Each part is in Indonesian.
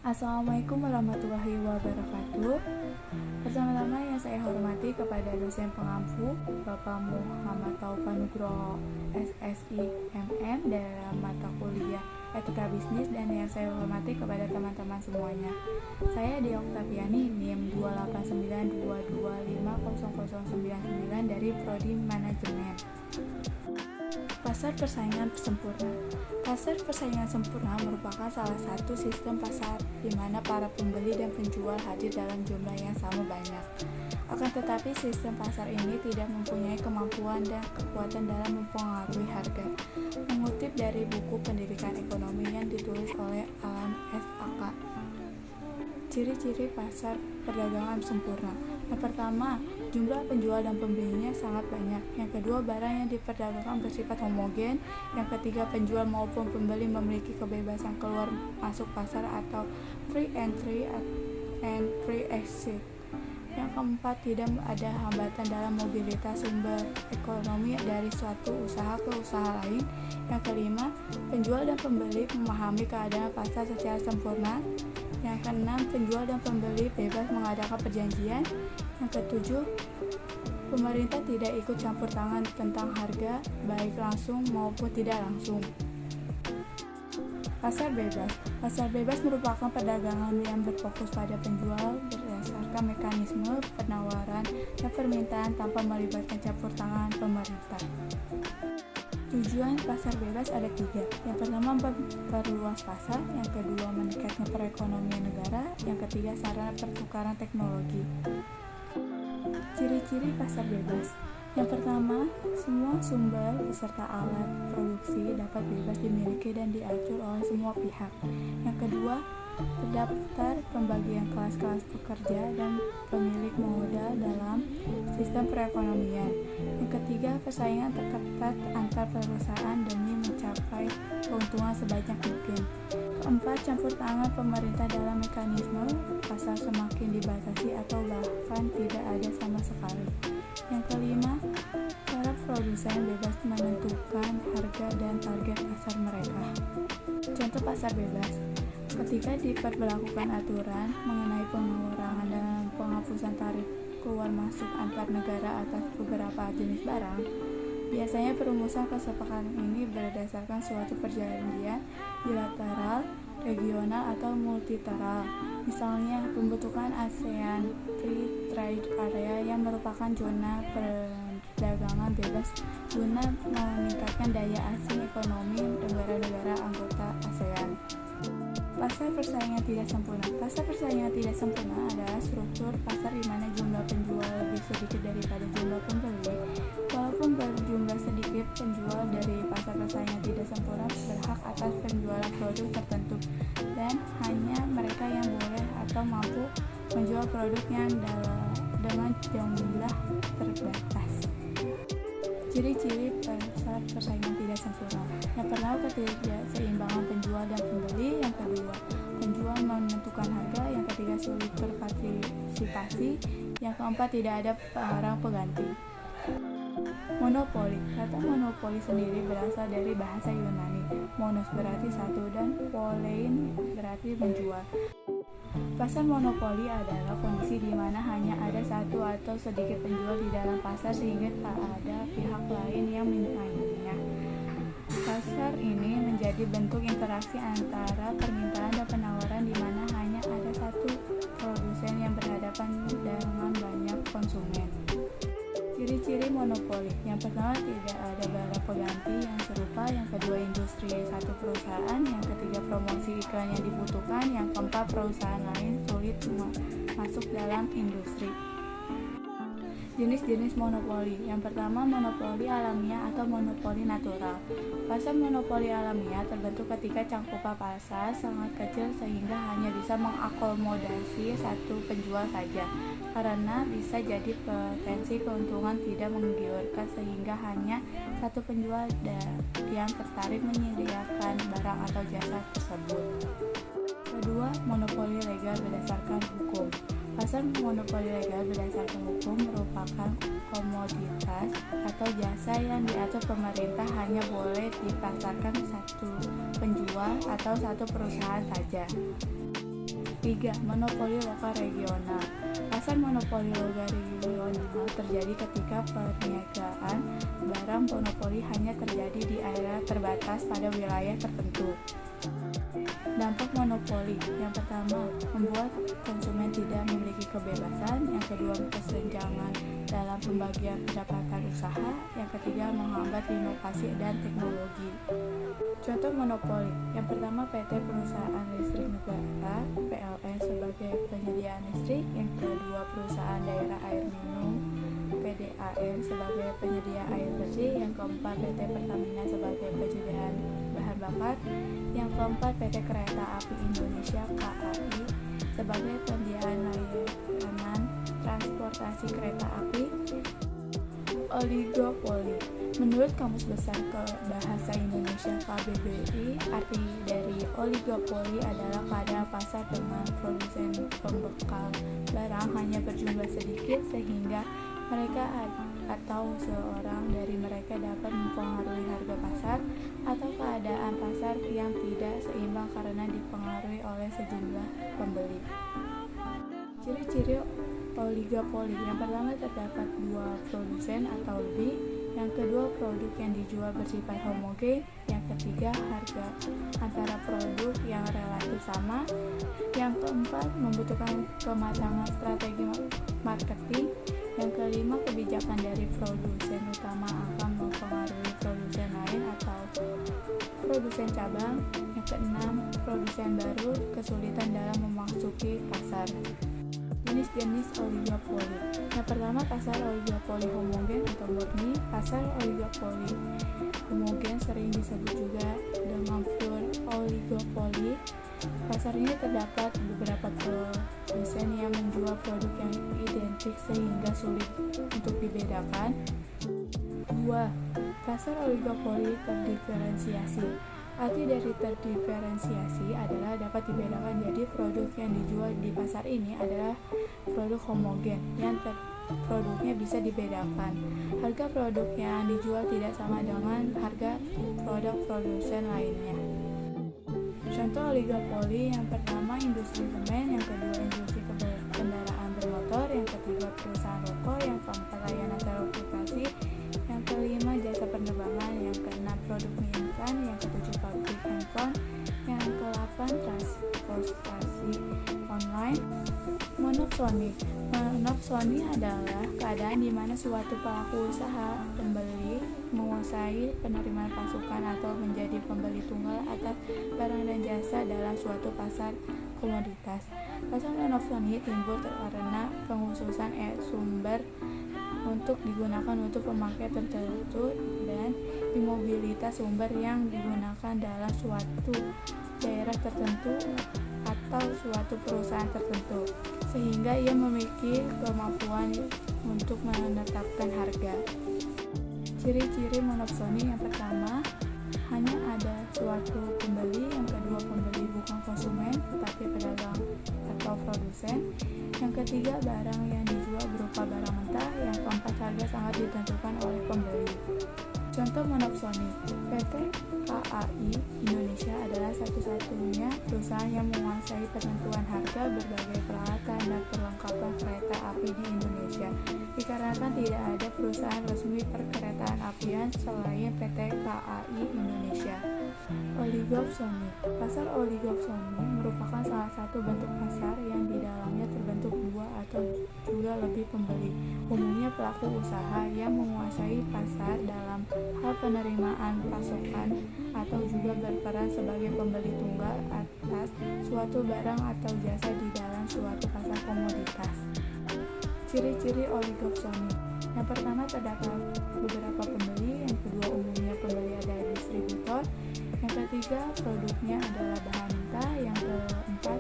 Assalamualaikum warahmatullahi wabarakatuh. Pertama-tama yang saya hormati kepada dosen pengampu Bapak Muhammad Taufan Nugroho SSI MM dalam mata kuliah Etika Bisnis, dan yang saya hormati kepada teman-teman semuanya. Saya Dia Oktaviani NIM 28922500099 dari Prodi Manajemen. Pasar persaingan sempurna. Pasar persaingan sempurna merupakan salah satu sistem pasar di mana para pembeli dan penjual hadir dalam jumlah yang sama banyak. Akan tetapi sistem pasar ini tidak mempunyai kemampuan dan kekuatan dalam mempengaruhi harga. Mengutip dari buku Pendidikan Ekonomi yang ditulis oleh Alan S.A.K. Ciri-ciri pasar perdagangan sempurna. Yang pertama, jumlah penjual dan pembelinya sangat banyak. Yang kedua, barang yang diperdagangkan bersifat homogen. Yang ketiga, penjual maupun pembeli memiliki kebebasan keluar masuk pasar atau free entry and free exit. Yang keempat, tidak ada hambatan dalam mobilitas sumber ekonomi dari suatu usaha ke usaha lain. Yang kelima, penjual dan pembeli memahami keadaan pasar secara sempurna. Yang keenam, penjual dan pembeli bebas mengadakan perjanjian. Yang ketujuh, pemerintah tidak ikut campur tangan tentang harga, baik langsung maupun tidak langsung. Pasar bebas. Pasar bebas merupakan perdagangan yang berfokus pada penjual berdasarkan mekanisme penawaran dan permintaan tanpa melibatkan campur tangan pemerintah. Tujuan pasar bebas ada 3. Yang pertama, memperluas pasar. Yang kedua, meningkatkan perekonomian negara. Yang ketiga, sarana pertukaran teknologi. Ciri-ciri pasar bebas. Yang pertama, semua sumber beserta alat produksi dapat bebas dimiliki dan diatur oleh semua pihak. Yang kedua, terdaftar pembagian kelas-kelas pekerja dan pemilik modal dalam sistem perekonomian. Yang ketiga, persaingan terketat antar perusahaan demi mencapai keuntungan sebanyak mungkin. Keempat, campur tangan pemerintah dalam mekanisme pasar semakin dibatasi atau bahkan tidak ada sama sekali. Yang kelima, para produsen bebas menentukan harga dan target pasar mereka. Contoh pasar bebas. Ketika diperlakukan aturan mengenai pengurangan dan penghapusan tarif keluar masuk antar negara atas beberapa jenis barang, biasanya perumusan kesepakatan ini berdasarkan suatu perjanjian bilateral, regional, atau multilateral. Misalnya, pembentukan ASEAN Free Trade Area yang merupakan zona perdagangan bebas guna meningkatkan daya saing ekonomi negara-negara anggota ASEAN. Pasar persaingan tidak sempurna. Pasar persaingan tidak sempurna adalah struktur pasar di mana jumlah penjual lebih sedikit daripada jumlah pembeli. Walaupun berjumlah sedikit, penjual dari pasar persaingan tidak sempurna berhak atas penjualan produk tertentu, dan hanya mereka yang boleh atau mampu menjual produknya dengan jumlah terbatas. Ciri-ciri pasar persaingan tidak sempurna. Yang pertama, ketidakseimbangan penjual dan pembeli. Yang kedua, penjual menentukan harga. Yang ketiga, sulit berpartisipasi. Yang keempat, tidak ada barang pengganti. Monopoli. Kata monopoli sendiri berasal dari bahasa Yunani. Monos berarti satu dan polein berarti menjual. Pasar monopoli adalah kondisi di mana hanya ada satu atau sedikit penjual di dalam pasar sehingga tak ada pihak lain yang menyainginya. Pasar ini menjadi bentuk interaksi antara permintaan dan penawaran di mana hanya ada satu produsen yang berhadapan dengan banyak konsumen. Ciri-ciri monopoli. Yang pertama, tidak ada barang pengganti yang serupa. Yang kedua, industri satu perusahaan. Yang ketiga, promosi iklan yang dibutuhkan. Yang keempat, perusahaan lain sulit masuk dalam industri. Jenis-jenis monopoli. Yang pertama, monopoli alamiah atau monopoli natural. Pasar monopoli alamiah terbentuk ketika cangkupan pasar sangat kecil sehingga hanya bisa mengakomodasi satu penjual saja. Karena bisa jadi potensi keuntungan tidak menggiurkan sehingga hanya satu penjual yang tertarik menyediakan barang atau jasa tersebut. Kedua, monopoli legal berdasarkan hukum. Pasar monopoli legal berdasarkan hukum merupakan komoditas atau jasa yang diatur pemerintah hanya boleh dipasarkan satu penjual atau satu perusahaan saja. 3. Monopoli lokal regional. Pasar monopoli lokal regional terjadi ketika perniagaan barang monopoli hanya terjadi di area terbatas pada wilayah tertentu. Dampak monopoli. Yang pertama, membuat konsumen tidak memiliki kebebasan. Yang kedua, kesenjangan dalam pembagian pendapatan usaha. Yang ketiga, menghambat inovasi dan teknologi. Contoh monopoli. Yang pertama, PT Perusahaan Listrik Negara (PLN) sebagai penyedia listrik. Yang kedua, Perusahaan Daerah Air Minum (PDAM) sebagai penyedia air bersih. Yang keempat, PT Pertamina sebagai penyedia bahan bakar. Yang keempat, PT Kereta Api Indonesia (KAI) sebagai penyedia layanan transportasi kereta api. Oligopoli. Menurut Kamus Besar Bahasa Indonesia KBBI, arti dari oligopoli adalah keadaan pasar dengan produsen pembekal barang hanya berjumlah sedikit sehingga mereka atau seorang dari mereka dapat mempengaruhi harga pasar, atau keadaan pasar yang tidak seimbang karena dipengaruhi oleh sejumlah pembeli. Ciri-ciri oligopoli. Yang pertama, terdapat dua produsen atau lebih. Yang kedua, produk yang dijual bersifat homogen. Yang ketiga, harga antara produk yang relatif sama. Yang keempat, membutuhkan kematangan strategi marketing. Yang kelima, kebijakan dari produsen utama akan mempengaruhi produsen lain atau produsen cabang. Yang keenam, produsen baru kesulitan dalam memasuki pasar. Jenis-jenis oligopoli. Yang pertama, pasar oligopoli homogen atau murni. Pasar oligopoli homogen sering disebut juga dengan pure oligopoli. Pasar ini terdapat beberapa produsen yang menjual produk yang identik sehingga sulit untuk dibedakan. 2. Pasar oligopoli terdiferensiasi. Arti dari terdiferensiasi adalah dapat dibedakan, jadi produk yang dijual di pasar ini adalah produk homogen yang produknya bisa dibedakan. Harga produk yang dijual tidak sama dengan harga produk produsen lainnya. Contoh oligopoli. Yang pertama, industri semen. Yang kedua, industri kendaraan bermotor. Yang ketiga, perusahaan rokok. Yang keempat, layanan telekomunikasi. Yang kelima, jasa penerbangan. Yang keenam, produk mie instan. Yang ketujuh, pabrik handphone. Yang kedelapan, transportasi online. Monopsoni. Monopsoni adalah keadaan di mana suatu pelaku usaha pembeli menguasai penerimaan pasukan atau menjadi pembeli tunggal atas barang dan jasa dalam suatu pasar komoditas. Pasar monopsoni timbul karena pengkhususan sumber untuk digunakan untuk pemakai tertentu dan imobilitas sumber yang digunakan dalam suatu daerah tertentu atau suatu perusahaan tertentu, sehingga ia memiliki kemampuan untuk menetapkan harga. Ciri-ciri monopsoni. Yang pertama, hanya ada suatu pembeli. Yang kedua, pembeli bukan konsumen tetapi pedagang atau produsen. Yang ketiga, barang yang dijual berupa barang mentah. Yang keempat, harga sangat ditentukan oleh pembeli. Contoh monopsoni. PT KAI Indonesia adalah satu-satunya perusahaan yang menguasai penentuan harga berbagai peralatan dan perlengkapan kereta api di Indonesia, dikarenakan tidak ada perusahaan resmi perkeretaan apian selain PT KAI Indonesia. Oligopsoni. Pasar oligopsoni merupakan salah satu bentuk pasar yang di dalamnya terbentuk dua atau juga lebih pembeli, umumnya pelaku usaha yang menguasai pasar dalam hal penerimaan pasokan atau juga berperan sebagai pembeli tunggal atas suatu barang atau jasa di dalam suatu pasar komoditas. Ciri-ciri oligopsoni. Yang pertama, terdapat beberapa pembeli. Yang kedua, umumnya pembeli adalah distributor. Yang ketiga, produknya adalah bahan mentah. Yang keempat,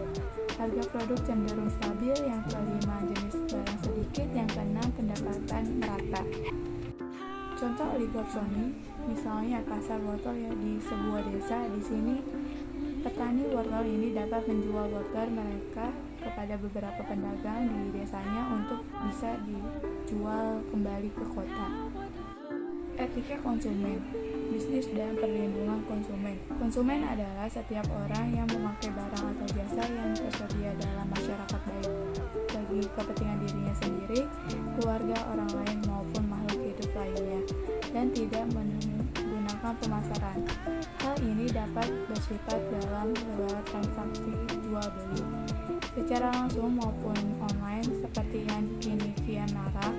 harga produk cenderung stabil. Yang kelima, jenis barang sedikit. Yang keenam, pendapatan merata. Contoh oligopsoni, misalnya pasar botol ya di sebuah desa. Di sini Petani wortel ini dapat menjual wortel mereka kepada beberapa pedagang di desanya untuk bisa dijual kembali ke kota. Etika konsumen, bisnis dan perlindungan konsumen. Konsumen adalah setiap orang yang memakai barang atau jasa yang tersedia dalam masyarakat baik bagi kepentingan dirinya sendiri, keluarga, orang lain maupun makhluk hidup lainnya, dan tidak menggunakan pemasaran. Hal ini dapat bersifat dalam lewat transaksi jual beli secara langsung maupun online seperti yang kini kian marak.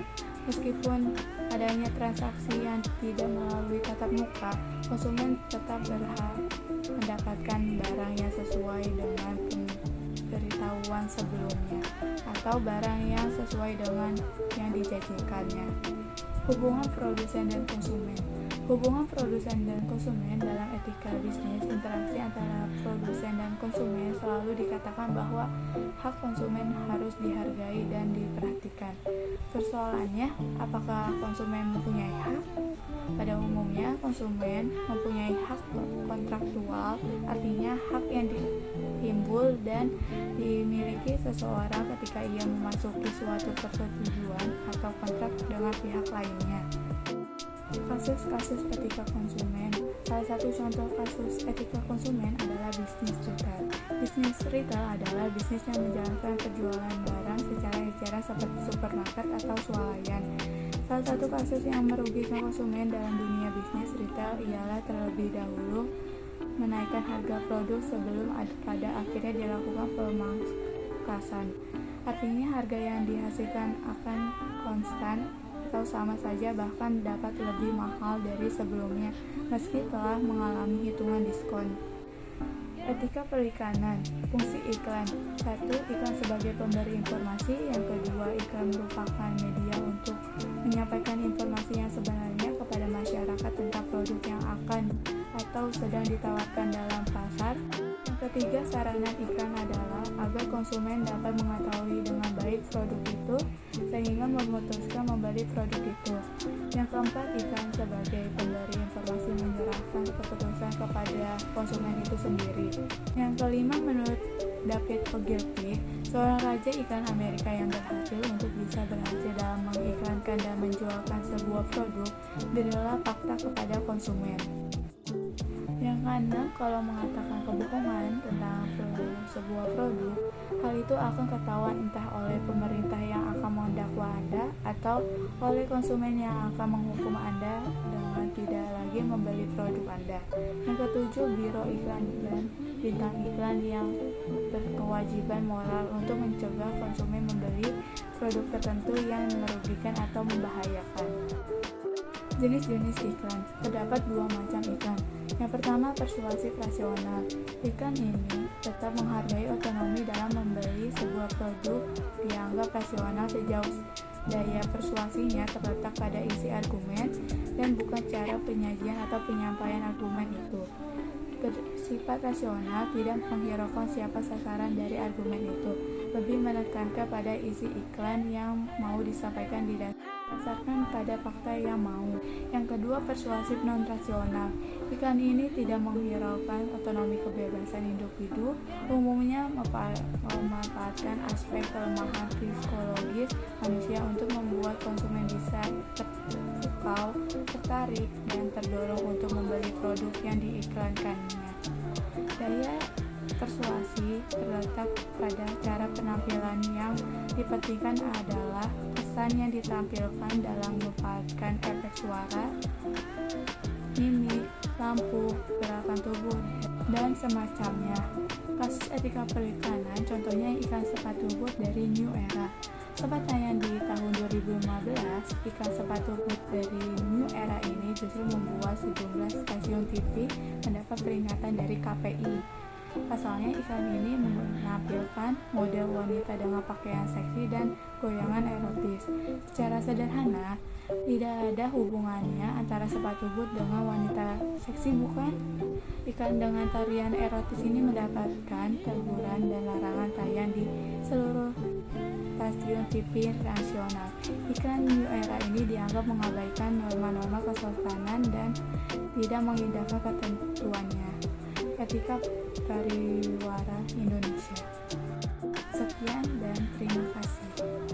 Meskipun adanya transaksi yang tidak melalui tatap muka, konsumen tetap berhak mendapatkan barang yang sesuai dengan pemberitahuan sebelumnya atau barang yang sesuai dengan yang dijanjikannya. Hubungan produsen dan konsumen. Hubungan produsen dan konsumen dalam etika bisnis, interaksi antara produsen dan konsumen selalu dikatakan bahwa hak konsumen harus dihargai dan diperhatikan. Persoalannya, apakah konsumen mempunyai hak? Pada umumnya, konsumen mempunyai hak kontraktual, artinya hak yang timbul dan dimiliki seseorang ketika ia memasuki suatu persetujuan atau kontrak dengan pihak lainnya. Kasus-kasus etika konsumen. Salah satu contoh kasus etika konsumen adalah bisnis retail. Bisnis retail adalah bisnis yang menjalankan penjualan barang secara eceran seperti supermarket atau swalayan. Salah satu kasus yang merugikan konsumen dalam dunia bisnis retail ialah terlebih dahulu menaikkan harga produk sebelum pada akhirnya dilakukan pemangkasan. Artinya harga yang dihasilkan akan konstan atau sama saja, bahkan dapat lebih mahal dari sebelumnya meski telah mengalami hitungan diskon. Etika perikanan. Fungsi iklan. 1. Iklan sebagai pemberi informasi. Yang kedua, iklan merupakan media untuk menyampaikan informasi yang sebenarnya kepada masyarakat tentang produk yang akan atau sedang ditawarkan dalam pasar. Yang ketiga, sarana iklan adalah agar konsumen dapat mengetahui dengan baik produk itu sehingga memutuskan membeli produk itu. Yang keempat, iklan sebagai pemberi informasi menyerahkan keputusan kepada konsumen itu sendiri. Yang kelima, menurut David Ogilvy, seorang raja iklan Amerika yang berhasil untuk bisa berhasil dalam mengiklankan dan menjualkan sebuah produk berilah fakta kepada konsumen. Yang keenam, kalau mengatakan kebohongan tentang sebuah produk, hal itu akan ketahuan entah oleh pemerintah yang akan mendakwa Anda atau oleh konsumen yang akan menghukum Anda dengan tidak lagi membeli produk Anda. Yang ketujuh, biro iklan dan bintang iklan yang berkewajiban moral untuk mencegah konsumen membeli produk tertentu yang merugikan atau membahayakan. Jenis-jenis iklan. Terdapat dua macam iklan. Yang pertama, persuasif rasional. Iklan ini tetap menghargai otonomi dalam membeli sebuah produk, dianggap rasional sejauh daya persuasinya terletak pada isi argumen dan bukan cara penyajian atau penyampaian argumen itu. Bersifat rasional, tidak menghiraukan siapa sasaran dari argumen itu, lebih menekankan pada isi iklan yang mau disampaikan didasarkan pada fakta yang mau. Yang kedua, persuasif non-rasional. Iklan ini tidak menghiraukan otonomi kebebasan individu, umumnya memanfaatkan aspek kelemahan psikologis manusia untuk membuat konsumen bisa terpukau, tertarik, dan terdorong untuk membeli produk yang diiklankannya. Daya persuasi terletak pada cara penampilan. Yang dipentingkan adalah pesan yang ditampilkan dalam memanfaatkan efek suara, mimik, lampu, gerakan tubuh, dan semacamnya. Kasus etika perikanan, contohnya iklan sepatu boot dari New Era. Sempat tayang di tahun 2015, iklan sepatu boot dari New Era ini justru membuat sejumlah stasiun TV mendapat peringatan dari KPI. Pasalnya, iklan ini menampilkan model wanita dengan pakaian seksi dan goyangan erotis. Secara sederhana, tidak ada hubungannya antara sepatu boot dengan wanita seksi, bukan? Iklan dengan tarian erotis ini mendapatkan teguran dan larangan tayang di seluruh stasiun TV nasional. Iklan New Era ini dianggap mengabaikan norma-norma kesopanan dan tidak mengindahkan ketentuannya. Etika Pariwara Indonesia. Sekian dan terima kasih.